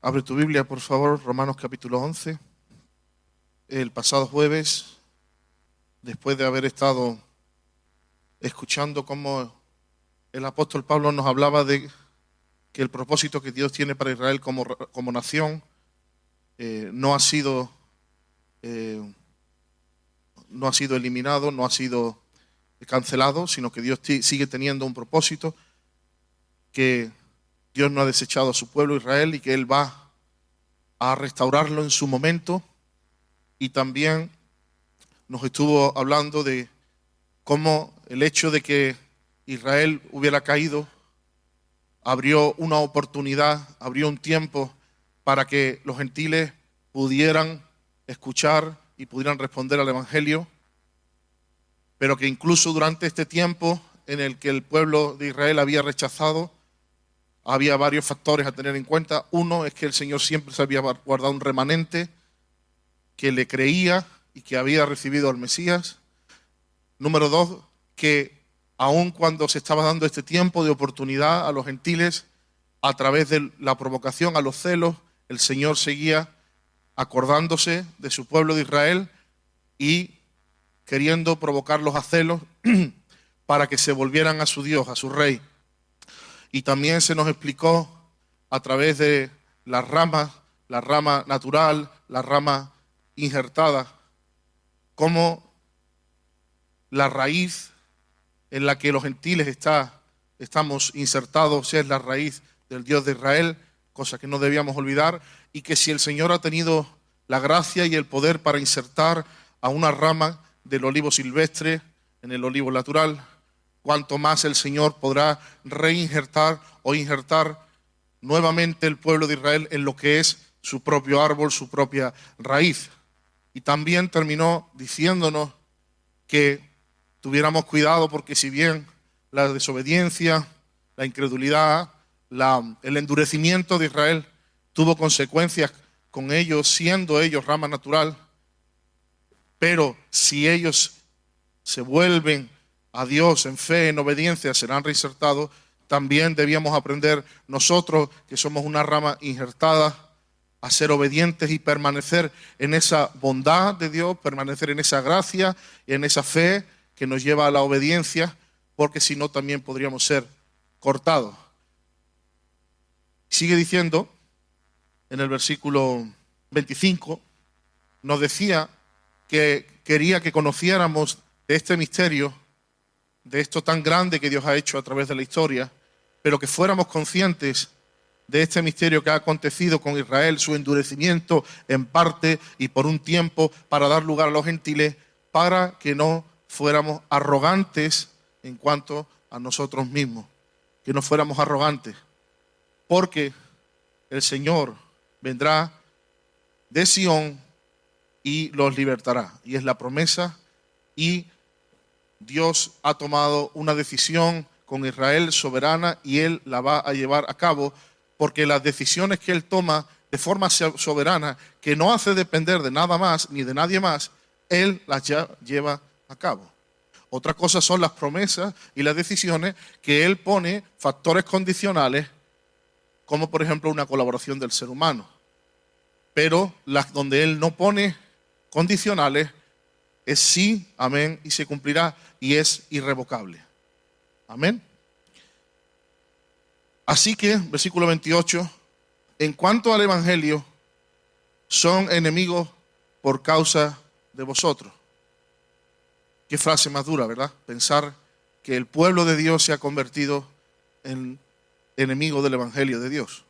Abre tu Biblia, por favor, Romanos capítulo 11. El pasado jueves, después de haber estado escuchando cómo el apóstol Pablo nos hablaba de que el propósito que Dios tiene para Israel como nación no ha sido eliminado, no ha sido cancelado, sino que Dios sigue teniendo un propósito, que Dios no ha desechado a su pueblo Israel y que Él va a restaurarlo en su momento. Y también nos estuvo hablando de cómo el hecho de que Israel hubiera caído abrió una oportunidad, abrió un tiempo para que los gentiles pudieran escuchar y pudieran responder al Evangelio, pero que incluso durante este tiempo en el que el pueblo de Israel había rechazado, había varios factores a tener en cuenta. Uno es que el Señor siempre se había guardado un remanente que le creía y que había recibido al Mesías. Número dos, que aun cuando se estaba dando este tiempo de oportunidad a los gentiles, a través de la provocación a los celos, el Señor seguía acordándose de su pueblo de Israel y queriendo provocarlos a celos para que se volvieran a su Dios, a su Rey. Y también se nos explicó a través de las ramas, la rama natural, la rama injertada, cómo la raíz en la que los gentiles estamos insertados es la raíz del Dios de Israel, cosa que no debíamos olvidar, y que si el Señor ha tenido la gracia y el poder para insertar a una rama del olivo silvestre en el olivo natural, cuanto más el Señor podrá reinjertar o injertar nuevamente el pueblo de Israel en lo que es su propio árbol, su propia raíz. Y también terminó diciéndonos que tuviéramos cuidado, porque si bien la desobediencia, la incredulidad, el endurecimiento de Israel tuvo consecuencias con ellos, siendo ellos rama natural, pero si ellos se vuelven a Dios en fe, en obediencia, serán reinsertados. También debíamos aprender nosotros, que somos una rama injertada, a ser obedientes y permanecer en esa bondad de Dios, permanecer en esa gracia y en esa fe que nos lleva a la obediencia, porque si no también podríamos ser cortados. Sigue diciendo en el versículo 25, nos decía que quería que conociéramos de este misterio, de esto tan grande que Dios ha hecho a través de la historia, pero que fuéramos conscientes de este misterio que ha acontecido con Israel, su endurecimiento en parte y por un tiempo para dar lugar a los gentiles, para que no fuéramos arrogantes en cuanto a nosotros mismos, que no fuéramos arrogantes, porque el Señor vendrá de Sión y los libertará, y es la promesa, y Dios ha tomado una decisión con Israel soberana y Él la va a llevar a cabo, porque las decisiones que Él toma de forma soberana, que no hace depender de nada más ni de nadie más, Él las lleva a cabo. Otra cosa son las promesas y las decisiones que Él pone factores condicionales, como por ejemplo una colaboración del ser humano. Pero las donde Él no pone condicionales es sí, amén, y se cumplirá, y es irrevocable. Amén. Así que, versículo 28, en cuanto al Evangelio, son enemigos por causa de vosotros. Qué frase más dura, ¿verdad? Pensar que el pueblo de Dios se ha convertido en enemigo del Evangelio de Dios,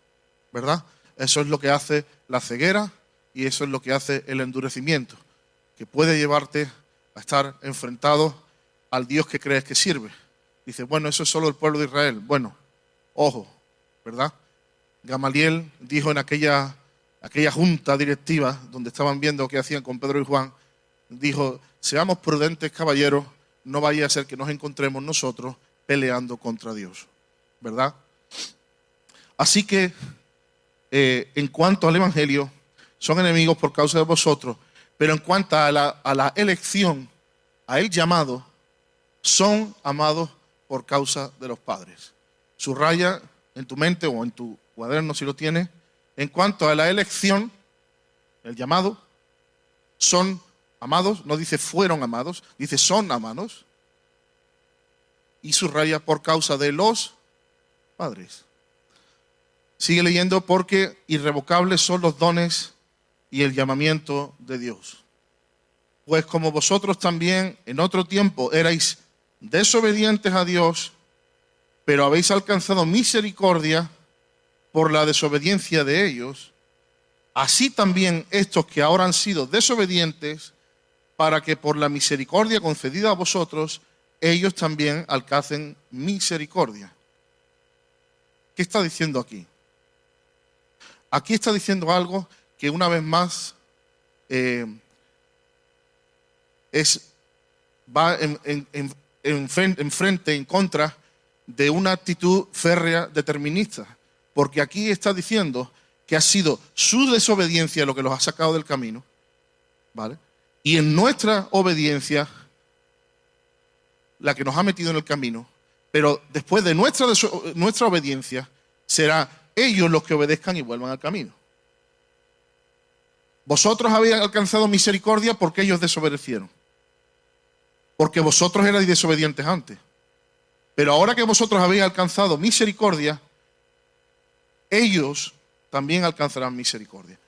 ¿verdad? Eso es lo que hace la ceguera y eso es lo que hace el endurecimiento, que puede llevarte a estar enfrentado al Dios que crees que sirve. Dice, bueno, eso es solo el pueblo de Israel. Bueno, ojo, ¿verdad? Gamaliel dijo en aquella junta directiva donde estaban viendo qué hacían con Pedro y Juan, dijo, seamos prudentes, caballeros, no vaya a ser que nos encontremos nosotros peleando contra Dios, ¿verdad? Así que, en cuanto al Evangelio, son enemigos por causa de vosotros, pero en cuanto a la elección, a el llamado, son amados por causa de los padres. Subraya en tu mente o en tu cuaderno si lo tienes, en cuanto a la elección, el llamado, son amados, no dice fueron amados, dice son amados, y subraya por causa de los padres. Sigue leyendo, porque irrevocables son los dones y el llamamiento de Dios. Pues como vosotros también en otro tiempo erais desobedientes a Dios, pero habéis alcanzado misericordia por la desobediencia de ellos, así también estos que ahora han sido desobedientes, para que por la misericordia concedida a vosotros, ellos también alcancen misericordia. ¿Qué está diciendo aquí? Aquí está diciendo algo que una vez más va en contra de una actitud férrea determinista. Porque aquí está diciendo que ha sido su desobediencia lo que los ha sacado del camino, ¿vale? Y en nuestra obediencia, la que nos ha metido en el camino, pero después de nuestra obediencia, será ellos los que obedezcan y vuelvan al camino. Vosotros habéis alcanzado misericordia porque ellos desobedecieron. Porque vosotros erais desobedientes antes. Pero ahora que vosotros habéis alcanzado misericordia, ellos también alcanzarán misericordia.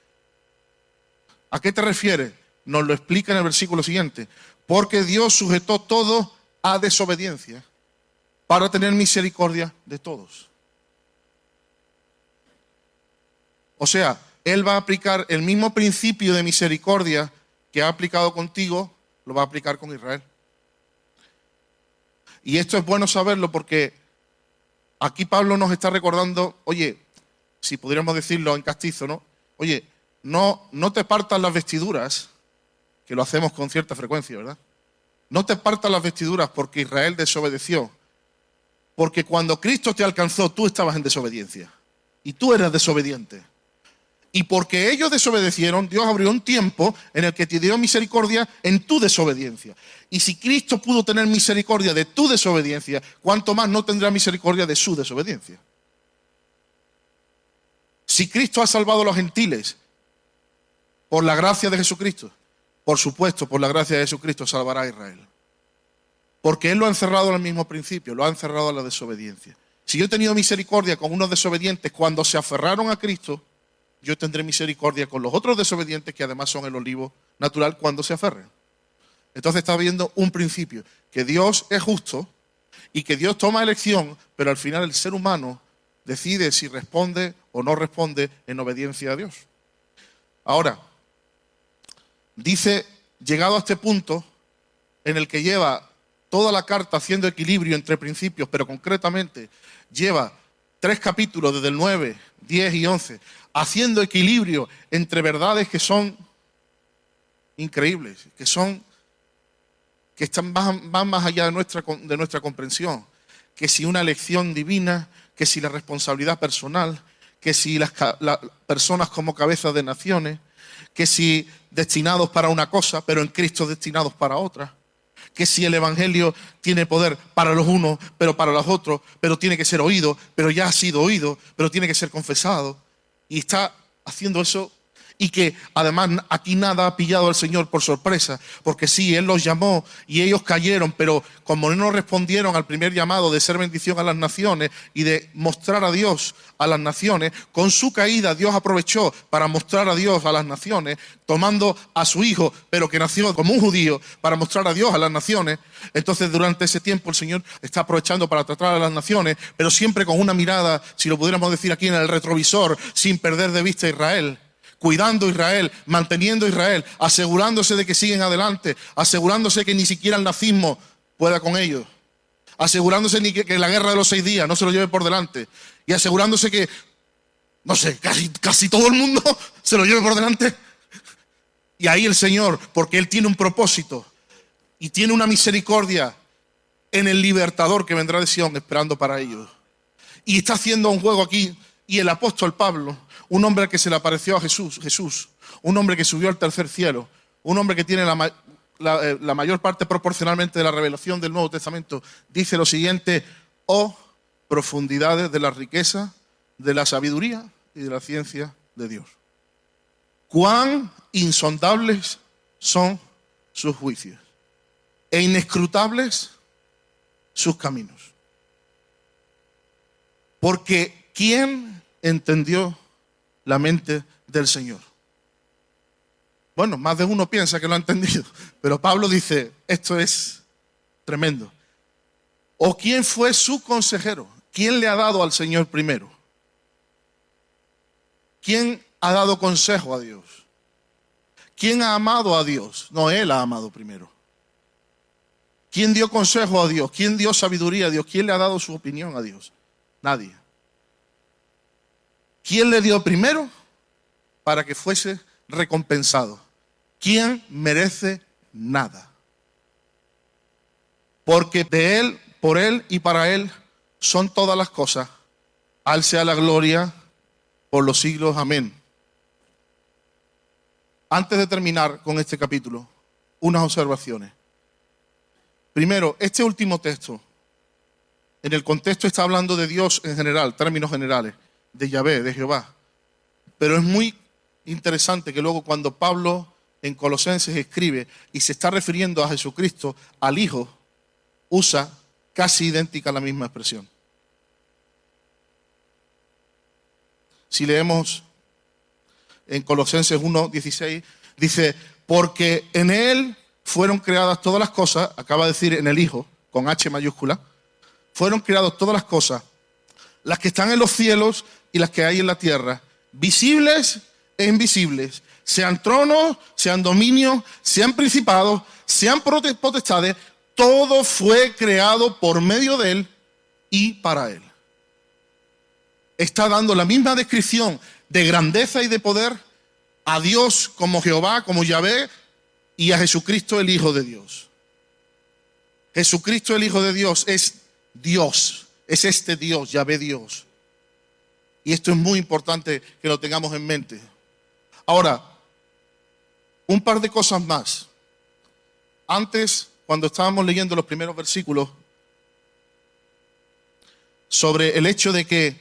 ¿A qué te refieres? Nos lo explica en el versículo siguiente. Porque Dios sujetó todo a desobediencia para tener misericordia de todos. O sea, Él va a aplicar el mismo principio de misericordia que ha aplicado contigo, lo va a aplicar con Israel. Y esto es bueno saberlo porque aquí Pablo nos está recordando, oye, si pudiéramos decirlo en castizo, ¿no? Oye, no te partas las vestiduras, que lo hacemos con cierta frecuencia, ¿verdad? No te partas las vestiduras porque Israel desobedeció. Porque cuando Cristo te alcanzó, tú estabas en desobediencia. Y tú eras desobediente. Y porque ellos desobedecieron, Dios abrió un tiempo en el que te dio misericordia en tu desobediencia. Y si Cristo pudo tener misericordia de tu desobediencia, ¿cuánto más no tendrá misericordia de su desobediencia? Si Cristo ha salvado a los gentiles por la gracia de Jesucristo, por supuesto, por la gracia de Jesucristo salvará a Israel. Porque Él lo ha encerrado en el mismo principio, lo ha encerrado a la desobediencia. Si yo he tenido misericordia con unos desobedientes cuando se aferraron a Cristo, yo tendré misericordia con los otros desobedientes que además son el olivo natural cuando se aferren. Entonces está viendo un principio, que Dios es justo y que Dios toma elección, pero al final el ser humano decide si responde o no responde en obediencia a Dios. Ahora, dice, llegado a este punto en el que lleva toda la carta haciendo equilibrio entre principios, pero concretamente lleva 3 capítulos desde el 9, 10 y 11, haciendo equilibrio entre verdades que son increíbles, que van más allá de nuestra comprensión, que si una elección divina, que si la responsabilidad personal, que si las personas como cabezas de naciones, que si destinados para una cosa, pero en Cristo destinados para otra, que si el Evangelio tiene poder para los unos, pero para los otros, pero tiene que ser oído, pero ya ha sido oído, pero tiene que ser confesado. Y está haciendo eso, y que además aquí nada ha pillado al Señor por sorpresa, porque sí, Él los llamó y ellos cayeron, pero como no respondieron al primer llamado de ser bendición a las naciones y de mostrar a Dios a las naciones, con su caída Dios aprovechó para mostrar a Dios a las naciones, tomando a su hijo, pero que nació como un judío, para mostrar a Dios a las naciones. Entonces durante ese tiempo el Señor está aprovechando para tratar a las naciones, pero siempre con una mirada, si lo pudiéramos decir aquí en el retrovisor, sin perder de vista a Israel. Cuidando a Israel, manteniendo a Israel, asegurándose de que siguen adelante, asegurándose que ni siquiera el nazismo pueda con ellos, asegurándose ni que la guerra de los 6 días no se lo lleve por delante, y asegurándose que, no sé, casi todo el mundo se lo lleve por delante. Y ahí el Señor, porque Él tiene un propósito y tiene una misericordia en el libertador que vendrá de Sion esperando para ellos. Y está haciendo un juego aquí, y el apóstol Pablo, un hombre que se le apareció a Jesús, un hombre que subió al tercer cielo, un hombre que tiene la mayor parte proporcionalmente de la revelación del Nuevo Testamento, dice lo siguiente: oh, profundidades de la riqueza, de la sabiduría y de la ciencia de Dios. Cuán insondables son sus juicios e inescrutables sus caminos. Porque ¿quién entendió la mente del Señor? Bueno, más de uno piensa que lo ha entendido, pero Pablo dice, esto es tremendo. ¿O quién fue su consejero? ¿Quién le ha dado al Señor primero? ¿Quién ha dado consejo a Dios? ¿Quién ha amado a Dios? No, Él ha amado primero. ¿Quién dio consejo a Dios? ¿Quién dio sabiduría a Dios? ¿Quién le ha dado su opinión a Dios? Nadie. ¿Quién le dio primero para que fuese recompensado? ¿Quién merece nada? Porque de Él, por Él y para Él son todas las cosas. A Él sea la gloria por los siglos. Amén. Antes de terminar con este capítulo, unas observaciones. Primero, este último texto, en el contexto está hablando de Dios en general, términos generales, de Yahvé, de Jehová. Pero es muy interesante que luego cuando Pablo en Colosenses escribe y se está refiriendo a Jesucristo, al Hijo, usa casi idéntica la misma expresión. Si leemos en Colosenses 1:16, dice, porque en Él fueron creadas todas las cosas, acaba de decir en el Hijo, con H mayúscula, fueron creadas todas las cosas, las que están en los cielos y las que hay en la tierra, visibles e invisibles, sean tronos, sean dominios, sean principados, sean potestades, todo fue creado por medio de Él y para Él. Está dando la misma descripción de grandeza y de poder a Dios como Jehová, como Yahvé, y a Jesucristo el Hijo de Dios. Jesucristo el Hijo de Dios es Dios, es este Dios, Yahvé Dios. Y esto es muy importante que lo tengamos en mente. Ahora, un par de cosas más. Antes, cuando estábamos leyendo los primeros versículos, sobre el hecho de que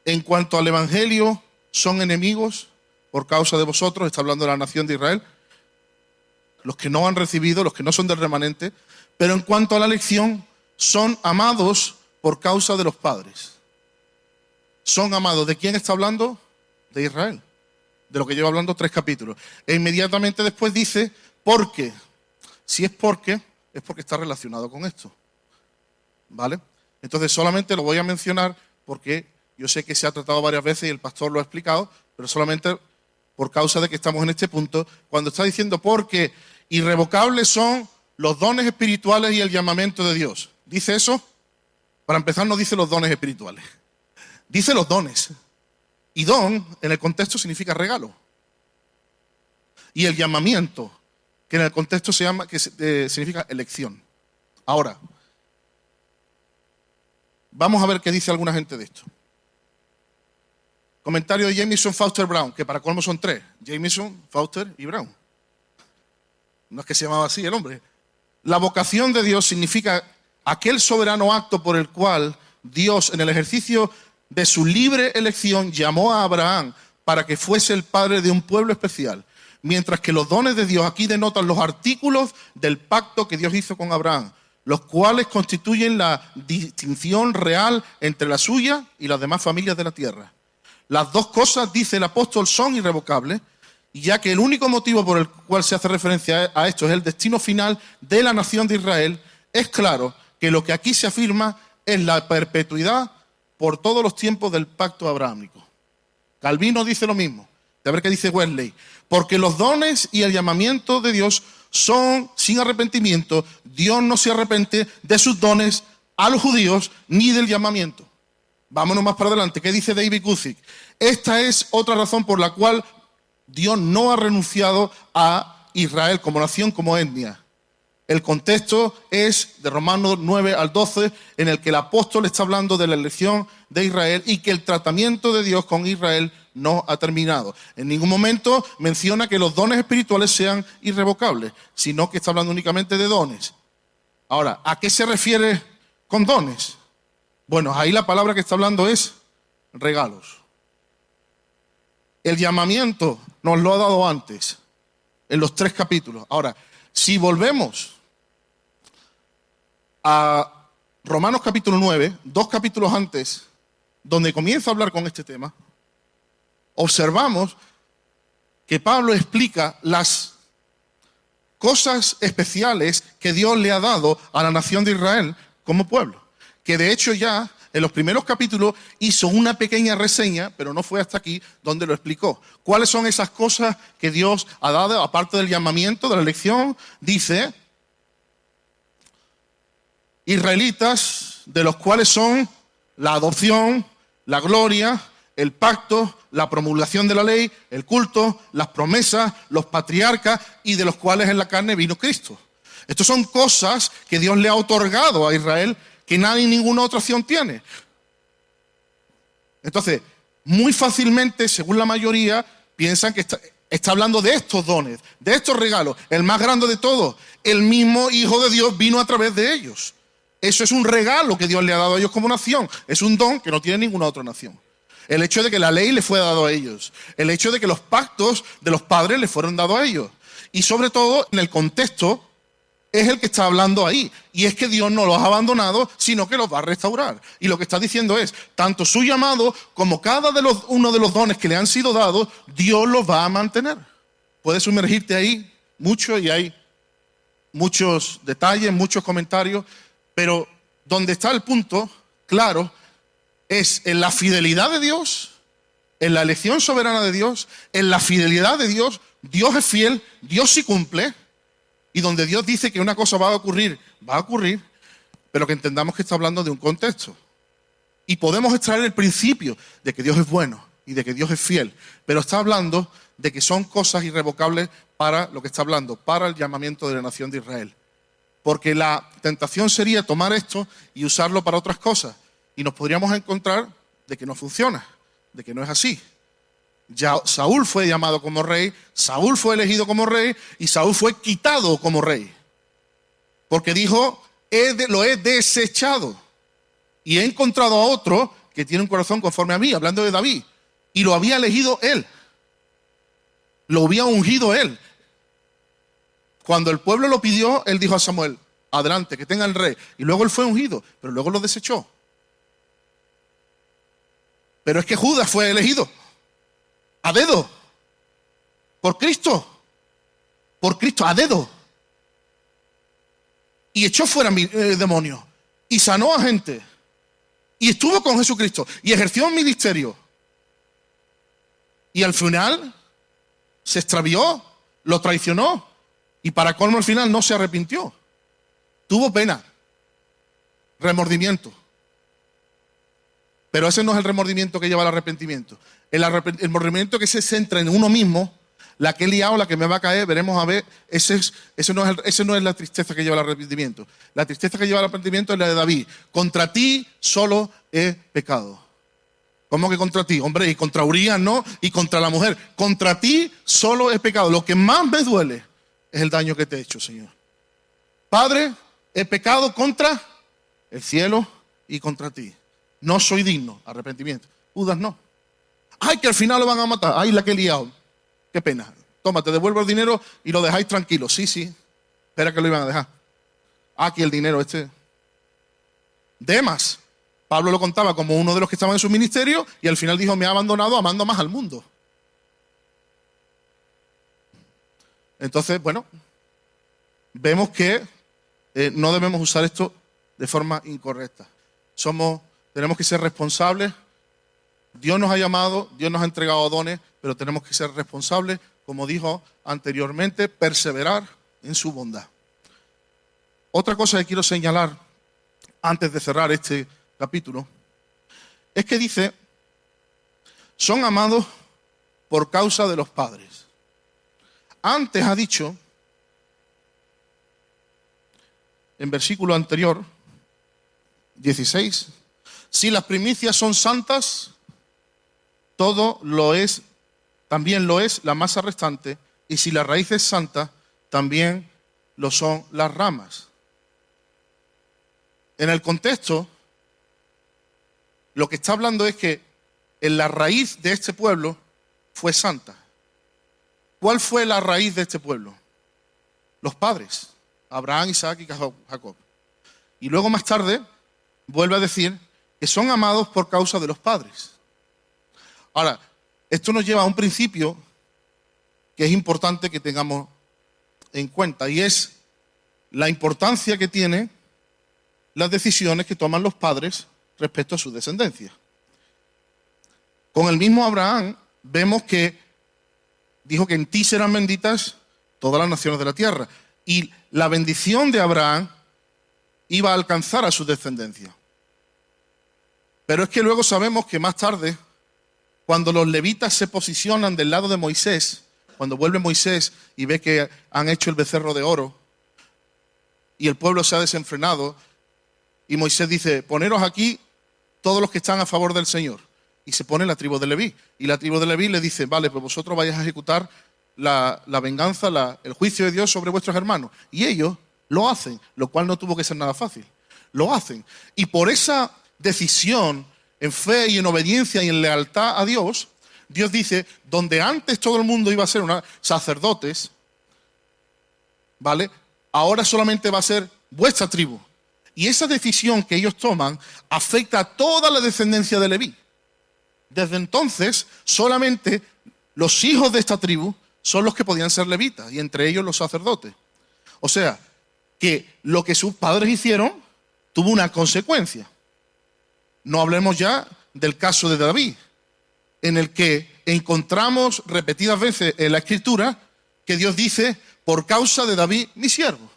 en cuanto al Evangelio son enemigos por causa de vosotros, está hablando de la nación de Israel, los que no han recibido, los que no son del remanente, pero en cuanto a la elección, son amados por causa de los padres. Son amados. ¿De quién está hablando? De Israel. De lo que lleva hablando 3 capítulos. E inmediatamente después dice, porque. Si es porque está relacionado con esto. ¿Vale? Entonces solamente lo voy a mencionar porque yo sé que se ha tratado varias veces y el pastor lo ha explicado, pero solamente por causa de que estamos en este punto, cuando está diciendo porque irrevocables son los dones espirituales y el llamamiento de Dios. ¿Dice eso? Para empezar no dice los dones espirituales. Dice los dones. Y don en el contexto significa regalo. Y el llamamiento, que en el contexto significa elección. Ahora, vamos a ver qué dice alguna gente de esto. Comentario de Jamieson Foster Brown, que para colmo son 3. Jamieson, Foster y Brown. No es que se llamaba así el hombre. La vocación de Dios significa aquel soberano acto por el cual Dios, en el ejercicio de su libre elección, llamó a Abraham para que fuese el padre de un pueblo especial. Mientras que los dones de Dios aquí denotan los artículos del pacto que Dios hizo con Abraham, los cuales constituyen la distinción real entre la suya y las demás familias de la tierra. Las dos cosas, dice el apóstol, son irrevocables, y ya que el único motivo por el cual se hace referencia a esto es el destino final de la nación de Israel, es claro que lo que aquí se afirma es la perpetuidad por todos los tiempos del pacto abrahámico. Calvino dice lo mismo. A ver qué dice Wesley. Porque los dones y el llamamiento de Dios son sin arrepentimiento. Dios no se arrepiente de sus dones a los judíos ni del llamamiento. Vámonos más para adelante. ¿Qué dice David Guzik? Esta es otra razón por la cual Dios no ha renunciado a Israel como nación, como etnia. El contexto es de Romanos 9 al 12, en el que el apóstol está hablando de la elección de Israel y que el tratamiento de Dios con Israel no ha terminado. En ningún momento menciona que los dones espirituales sean irrevocables, sino que está hablando únicamente de dones. Ahora, ¿a qué se refiere con dones? Bueno, ahí la palabra que está hablando es regalos. El llamamiento nos lo ha dado antes, en los 3 capítulos. Ahora, si volvemos a Romanos capítulo 9, 2 capítulos antes, donde comienza a hablar con este tema, observamos que Pablo explica las cosas especiales que Dios le ha dado a la nación de Israel como pueblo. Que de hecho ya en los primeros capítulos hizo una pequeña reseña, pero no fue hasta aquí donde lo explicó. ¿Cuáles son esas cosas que Dios ha dado, aparte del llamamiento, de la elección? Dice, israelitas, de los cuales son la adopción, la gloria, el pacto, la promulgación de la ley, el culto, las promesas, los patriarcas, y de los cuales en la carne vino Cristo. Estas son cosas que Dios le ha otorgado a Israel que nadie, ninguna otra nación tiene. Entonces, muy fácilmente, según la mayoría, piensan que está hablando de estos dones, de estos regalos. El más grande de todos, el mismo Hijo de Dios vino a través de ellos. Eso es un regalo que Dios le ha dado a ellos como nación. Es un don que no tiene ninguna otra nación. El hecho de que la ley le fue dado a ellos. El hecho de que los pactos de los padres le fueron dados a ellos. Y sobre todo, en el contexto, es el que está hablando ahí. Y es que Dios no los ha abandonado, sino que los va a restaurar. Y lo que está diciendo es, tanto su llamado como uno de los dones que le han sido dados, Dios los va a mantener. Puedes sumergirte ahí mucho y hay muchos detalles, muchos comentarios, pero donde está el punto claro es en la fidelidad de Dios, en la elección soberana de Dios, en la fidelidad de Dios. Dios es fiel, Dios sí cumple. Y donde Dios dice que una cosa va a ocurrir, pero que entendamos que está hablando de un contexto. Y podemos extraer el principio de que Dios es bueno y de que Dios es fiel, pero está hablando de que son cosas irrevocables para lo que está hablando, para el llamamiento de la nación de Israel. Porque la tentación sería tomar esto y usarlo para otras cosas. Y nos podríamos encontrar de que no funciona, de que no es así. Ya Saúl fue llamado como rey, Saúl fue elegido como rey y Saúl fue quitado como rey. Porque dijo, lo he desechado y he encontrado a otro que tiene un corazón conforme a mí, hablando de David. Y lo había elegido él, lo había ungido él. Cuando el pueblo lo pidió, él dijo a Samuel, adelante, que tenga el rey. Y luego él fue ungido, pero luego lo desechó. Pero es que Judas fue elegido a dedo, por Cristo, a dedo. Y echó fuera demonios, y sanó a gente, y estuvo con Jesucristo, y ejerció un ministerio. Y al final se extravió, lo traicionó, y para colmo al final no se arrepintió. Tuvo pena, remordimiento. Pero ese no es el remordimiento que lleva al arrepentimiento. El remordimiento que se centra en uno mismo, la que he liado, la que me va a caer, veremos a ver, ese no es la tristeza que lleva al arrepentimiento. La tristeza que lleva al arrepentimiento es la de David. Contra ti solo he pecado. ¿Cómo que contra ti? Hombre, y contra Urías no, y contra la mujer. Contra ti solo he pecado. Lo que más me duele es el daño que te he hecho, Señor. Padre, he pecado contra el cielo y contra ti. No soy digno, arrepentimiento. Judas no. Ay, que al final lo van a matar. Ay, la que he liado. Qué pena. Toma, te devuelvo el dinero y lo dejáis tranquilo. Sí. Espera que lo iban a dejar. Aquí el dinero Demas. Pablo lo contaba como uno de los que estaban en su ministerio y al final dijo, me ha abandonado amando más al mundo. Entonces, bueno, vemos que no debemos usar esto de forma incorrecta. Tenemos que ser responsables. Dios nos ha llamado, Dios nos ha entregado dones, pero tenemos que ser responsables, como dijo anteriormente, perseverar en su bondad. Otra cosa que quiero señalar antes de cerrar este capítulo es que dice, son amados por causa de los padres. Antes ha dicho, en versículo anterior, 16, si las primicias son santas, todo lo es, también lo es la masa restante, y si la raíz es santa, también lo son las ramas. En el contexto, lo que está hablando es que en la raíz de este pueblo fue santa. ¿Cuál fue la raíz de este pueblo? Los padres, Abraham, Isaac y Jacob. Y luego más tarde vuelve a decir que son amados por causa de los padres. Ahora, esto nos lleva a un principio que es importante que tengamos en cuenta, y es la importancia que tienen las decisiones que toman los padres respecto a su descendencia. Con el mismo Abraham vemos que dijo que en ti serán benditas todas las naciones de la tierra, y la bendición de Abraham iba a alcanzar a su descendencia. Pero es que luego sabemos que más tarde, cuando los levitas se posicionan del lado de Moisés, cuando vuelve Moisés y ve que han hecho el becerro de oro y el pueblo se ha desenfrenado, y Moisés dice, poneros aquí todos los que están a favor del Señor. Y se pone la tribu de Leví. Y la tribu de Leví le dice, vale, pues vosotros vais a ejecutar la venganza, el juicio de Dios sobre vuestros hermanos. Y ellos lo hacen, lo cual no tuvo que ser nada fácil. Lo hacen. Y por esa decisión, en fe y en obediencia y en lealtad a Dios, Dios dice, donde antes todo el mundo iba a ser sacerdotes, ¿vale? Ahora solamente va a ser vuestra tribu. Y esa decisión que ellos toman afecta a toda la descendencia de Leví. Desde entonces, solamente los hijos de esta tribu son los que podían ser levitas, y entre ellos los sacerdotes. O sea, que lo que sus padres hicieron tuvo una consecuencia. No hablemos ya del caso de David, en el que encontramos repetidas veces en la Escritura que Dios dice, por causa de David, mi siervo.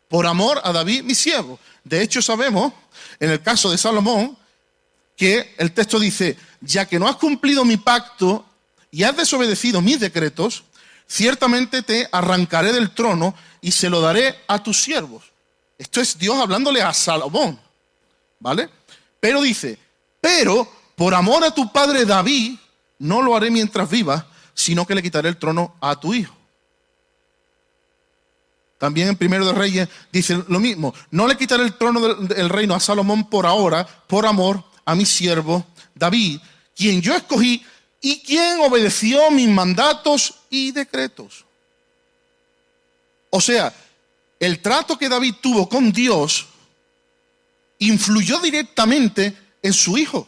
Por amor a David, mi siervo. De hecho, sabemos, en el caso de Salomón, que el texto dice, ya que no has cumplido mi pacto y has desobedecido mis decretos, ciertamente te arrancaré del trono y se lo daré a tus siervos. Esto es Dios hablándole a Salomón, ¿vale? Pero dice, pero por amor a tu padre David, no lo haré mientras viva, sino que le quitaré el trono a tu hijo. También en Primero de Reyes dice lo mismo, no le quitaré el trono del reino a Salomón por ahora, por amor a mi siervo David, quien yo escogí y quien obedeció mis mandatos y decretos. O sea, el trato que David tuvo con Dios influyó directamente en su hijo.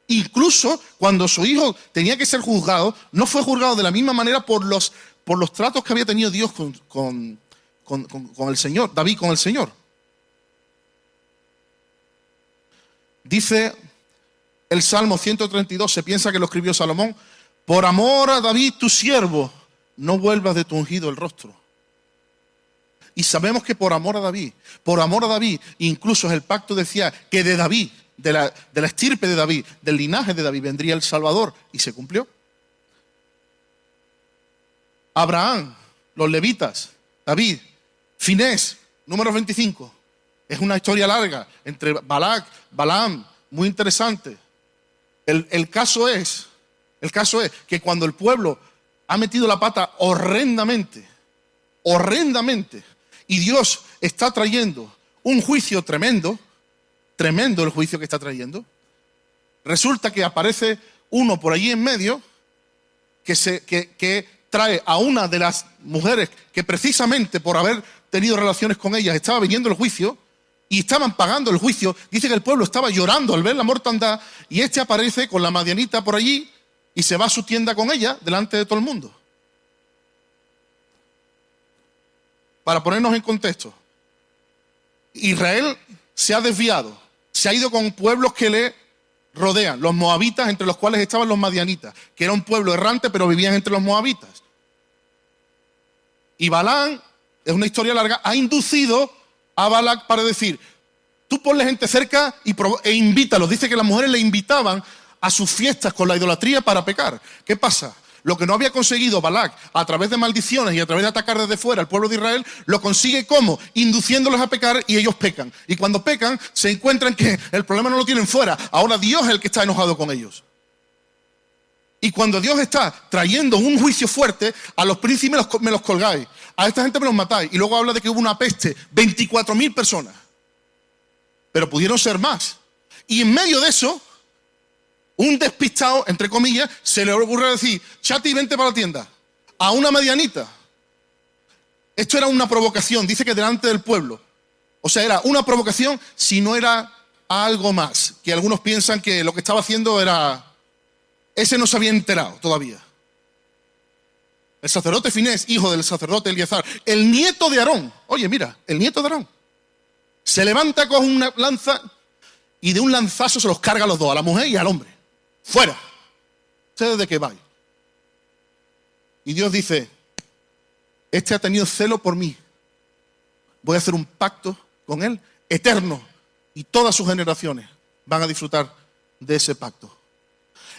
Incluso cuando su hijo tenía que ser juzgado, no fue juzgado de la misma manera por los tratos que había tenido Dios con el Señor, David con el Señor. Dice el Salmo 132, se piensa que lo escribió Salomón, por amor a David tu siervo, no vuelvas de tu ungido el rostro. Y sabemos que por amor a David, incluso el pacto decía que de David, de la estirpe de David, del linaje de David, vendría el Salvador, y se cumplió. Abraham, los levitas, David, Finés, Números 25. Es una historia larga entre Balac, Balaam, muy interesante. El caso es que cuando el pueblo ha metido la pata horrendamente, y Dios está trayendo un juicio tremendo el juicio que está trayendo, resulta que aparece uno por allí en medio que trae a una de las mujeres que precisamente por haber tenido relaciones con ellas estaba viniendo el juicio y estaban pagando el juicio. Dice que el pueblo estaba llorando al ver la mortandad y este aparece con la madianita por allí y se va a su tienda con ella delante de todo el mundo. Para ponernos en contexto, Israel se ha desviado, se ha ido con pueblos que le rodean, los moabitas, entre los cuales estaban los madianitas, que era un pueblo errante pero vivían entre los moabitas. Y Balaam, es una historia larga, ha inducido a Balac para decir, tú ponle gente cerca e invítalos. Dice que las mujeres le invitaban a sus fiestas con la idolatría para pecar. ¿Qué pasa? Lo que no había conseguido Balac a través de maldiciones y a través de atacar desde fuera al pueblo de Israel, lo consigue ¿cómo? Induciéndolos a pecar y ellos pecan. Y cuando pecan se encuentran que el problema no lo tienen fuera. Ahora Dios es el que está enojado con ellos. Y cuando Dios está trayendo un juicio fuerte, a los príncipes me los colgáis, a esta gente me los matáis. Y luego habla de que hubo una peste, 24.000 personas. Pero pudieron ser más. Y en medio de eso, un despistado, entre comillas, se le ocurre decir, Chati, vente para la tienda, a una medianita. Esto era una provocación, dice que delante del pueblo. O sea, era una provocación si no era algo más. Que algunos piensan que lo que estaba haciendo era... Ese no se había enterado todavía. El sacerdote Finés, hijo del sacerdote Eleazar, el nieto de Aarón. Oye, mira, el nieto de Aarón. Se levanta con una lanza y de un lanzazo se los carga a los dos, a la mujer y al hombre. Fuera. Ustedes de qué vais. Y Dios dice, este ha tenido celo por mí. Voy a hacer un pacto con él eterno. Y todas sus generaciones van a disfrutar de ese pacto.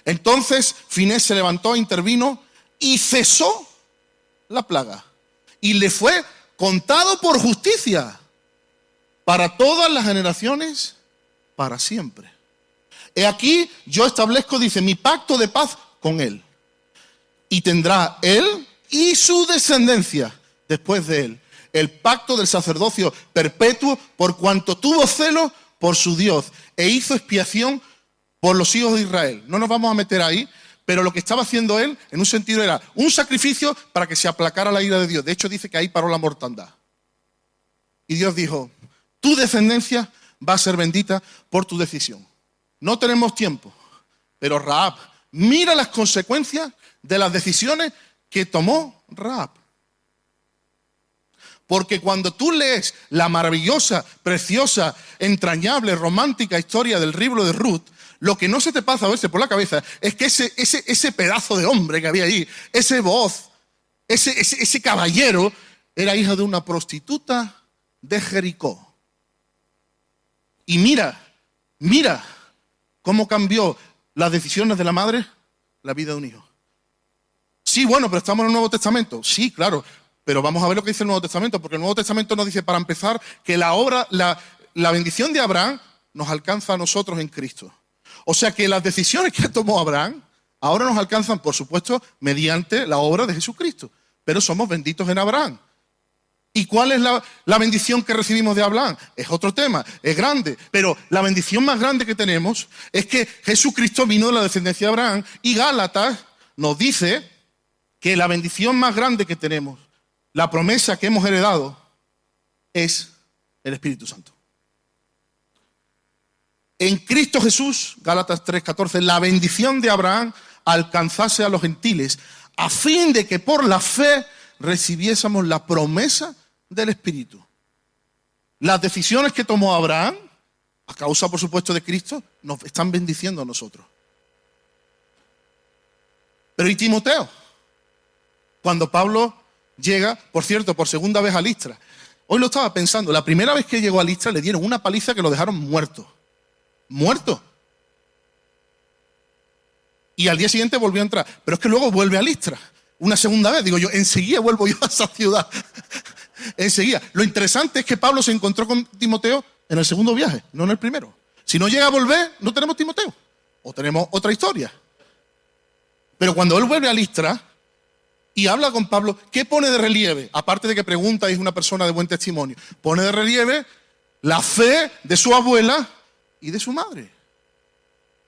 Entonces Finés se levantó, intervino y cesó la plaga. Y le fue contado por justicia para todas las generaciones, para siempre. He aquí, yo establezco, dice, mi pacto de paz con él. Y tendrá él y su descendencia después de él el pacto del sacerdocio perpetuo, por cuanto tuvo celo por su Dios e hizo expiación por los hijos de Israel. No nos vamos a meter ahí, pero lo que estaba haciendo él, en un sentido, era un sacrificio para que se aplacara la ira de Dios. De hecho, dice que ahí paró la mortandad. Y Dios dijo, tu descendencia va a ser bendita por tu decisión. No tenemos tiempo, pero Rahab, mira las consecuencias de las decisiones que tomó Rahab. Porque cuando tú lees la maravillosa, preciosa, entrañable, romántica historia del libro de Ruth, lo que no se te pasa a veces por la cabeza es que ese pedazo de hombre que había ahí, ese voz, ese caballero, era hija de una prostituta de Jericó. Y mira cómo cambió las decisiones de la madre, la vida de un hijo. Sí, bueno, pero estamos en el Nuevo Testamento. Sí, claro. Pero vamos a ver lo que dice el Nuevo Testamento, porque el Nuevo Testamento nos dice, para empezar, que la bendición de Abraham nos alcanza a nosotros en Cristo. O sea que las decisiones que tomó Abraham ahora nos alcanzan, por supuesto, mediante la obra de Jesucristo. Pero somos benditos en Abraham. ¿Y cuál es la bendición que recibimos de Abraham? Es otro tema, es grande. Pero la bendición más grande que tenemos es que Jesucristo vino de la descendencia de Abraham, y Gálatas nos dice que la bendición más grande que tenemos, la promesa que hemos heredado, es el Espíritu Santo. En Cristo Jesús, Gálatas 3:14, la bendición de Abraham alcanzase a los gentiles, a fin de que por la fe recibiésemos la promesa del Espíritu. Las decisiones que tomó Abraham, a causa, por supuesto, de Cristo, nos están bendiciendo a nosotros. Pero ¿y Timoteo? Cuando Pablo llega, por cierto, por segunda vez a Listra. Hoy lo estaba pensando, la primera vez que llegó a Listra le dieron una paliza que lo dejaron muerto. Muerto. Y al día siguiente volvió a entrar. Pero es que luego vuelve a Listra. Una segunda vez, digo yo, enseguida vuelvo yo a esa ciudad. Enseguida. Lo interesante es que Pablo se encontró con Timoteo en el segundo viaje, no en el primero. Si no llega a volver, no tenemos Timoteo. O tenemos otra historia. Pero cuando él vuelve a Listra y habla con Pablo, ¿qué pone de relieve? Aparte de que pregunta y es una persona de buen testimonio. Pone de relieve la fe de su abuela y de su madre,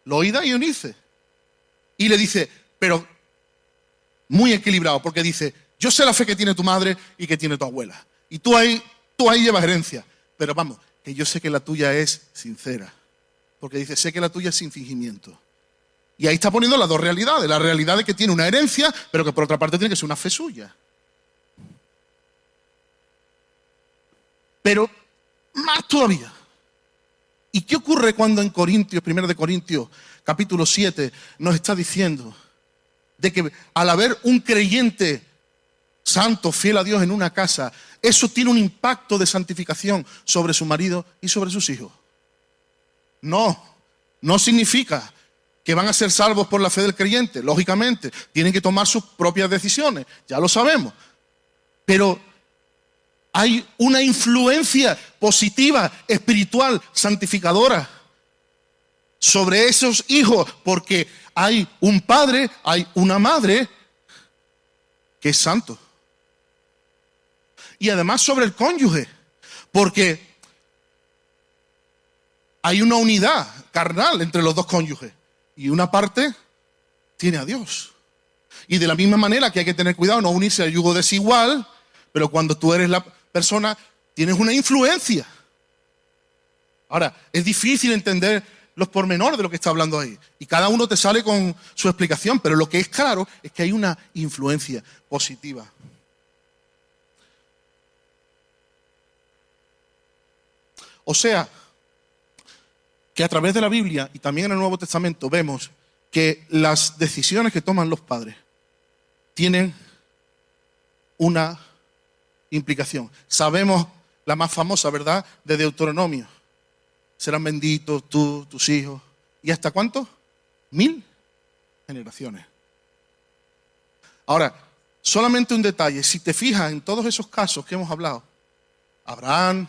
Loida y Eunice. Y le dice, pero muy equilibrado, porque dice, yo sé la fe que tiene tu madre y que tiene tu abuela. Y tú ahí llevas herencia. Pero vamos, que yo sé que la tuya es sincera. Porque dice, sé que la tuya es sin fingimiento. Y ahí está poniendo las dos realidades. La realidad de que tiene una herencia, pero que por otra parte tiene que ser una fe suya. Pero más todavía. ¿Y qué ocurre cuando en Corintios, 1 de Corintios, capítulo 7, nos está diciendo de que al haber un creyente santo, fiel a Dios en una casa, eso tiene un impacto de santificación sobre su marido y sobre sus hijos? No significa que van a ser salvos por la fe del creyente. Lógicamente, tienen que tomar sus propias decisiones, ya lo sabemos. Pero hay una influencia positiva, espiritual, santificadora sobre esos hijos, porque hay un padre, hay una madre que es santo. Y además sobre el cónyuge, porque hay una unidad carnal entre los dos cónyuges. y una parte tiene a Dios. Y de la misma manera que hay que tener cuidado, no unirse al yugo desigual, pero cuando tú eres la persona, tienes una influencia. Ahora, es difícil entender los pormenores de lo que está hablando ahí. Y cada uno te sale con su explicación, pero lo que es claro es que hay una influencia positiva. O sea, que a través de la Biblia y también en el Nuevo Testamento vemos que las decisiones que toman los padres tienen una implicación. Sabemos la más famosa, ¿verdad?, de Deuteronomio. Serán benditos tú, tus hijos. ¿Y hasta cuántos? 1000 generaciones. Ahora, solamente un detalle. Si te fijas en todos esos casos que hemos hablado, Abraham,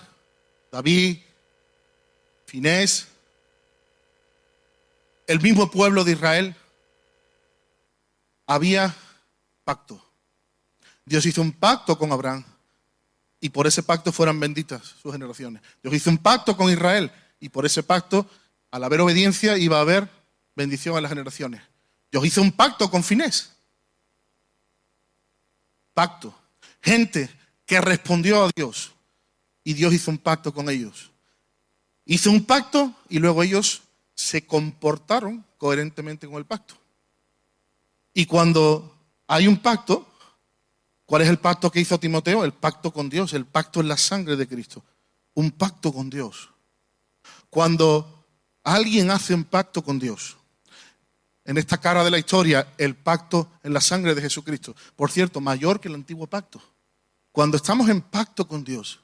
David, Finés, el mismo pueblo de Israel, había pacto. Dios hizo un pacto con Abraham y por ese pacto fueran benditas sus generaciones. Dios hizo un pacto con Israel y por ese pacto, al haber obediencia, iba a haber bendición a las generaciones. Dios hizo un pacto con Finés. Pacto. Gente que respondió a Dios y Dios hizo un pacto con ellos. Hizo un pacto y luego ellos se comportaron coherentemente con el pacto. Y cuando hay un pacto, ¿cuál es el pacto que hizo Timoteo? El pacto con Dios, el pacto en la sangre de Cristo. Un pacto con Dios. Cuando alguien hace un pacto con Dios, en esta cara de la historia, el pacto en la sangre de Jesucristo, por cierto, mayor que el antiguo pacto. Cuando estamos en pacto con Dios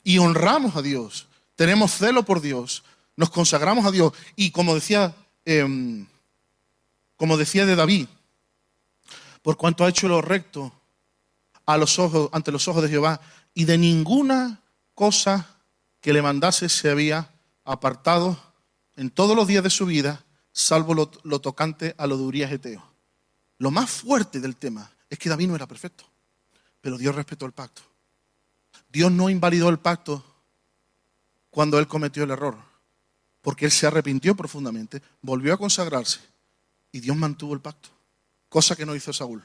y honramos a Dios, tenemos celo por Dios, nos consagramos a Dios y como decía de David, por cuanto ha hecho lo recto ante los ojos de Jehová, y de ninguna cosa que le mandase se había apartado en todos los días de su vida, salvo lo tocante a lo de Urías Eteo. Lo más fuerte del tema es que David no era perfecto, pero Dios respetó el pacto. Dios no invalidó el pacto cuando él cometió el error, porque él se arrepintió profundamente, volvió a consagrarse y Dios mantuvo el pacto, cosa que no hizo Saúl.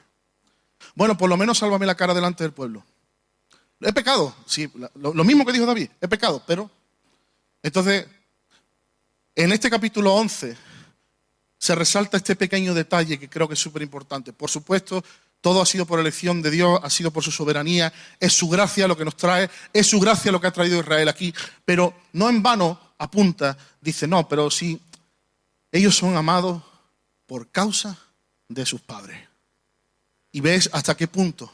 Bueno, por lo menos sálvame la cara delante del pueblo. He pecado, sí, lo mismo que dijo David, he pecado, pero... Entonces, en este capítulo 11 se resalta este pequeño detalle que creo que es súper importante. Por supuesto, todo ha sido por elección de Dios, ha sido por su soberanía, es su gracia lo que nos trae, es su gracia lo que ha traído Israel aquí, pero no en vano apunta, dice, no, pero sí, ellos son amados por causa de sus padres. Y ves hasta qué punto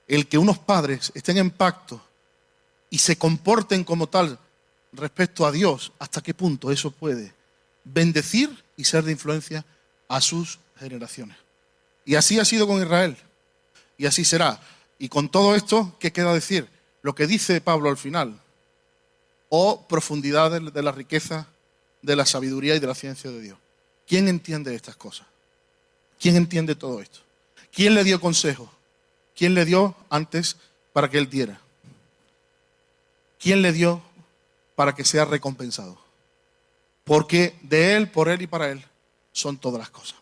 el que unos padres estén en pacto y se comporten como tal respecto a Dios, hasta qué punto eso puede bendecir y ser de influencia a sus generaciones. Y así ha sido con Israel. Y así será. Y con todo esto, ¿qué queda decir? Lo que dice Pablo al final. O profundidades de la riqueza, de la sabiduría y de la ciencia de Dios. ¿Quién entiende estas cosas? ¿Quién entiende todo esto? ¿Quién le dio consejo? ¿Quién le dio antes para que él diera? ¿Quién le dio para que sea recompensado? Porque de él, por él y para él son todas las cosas.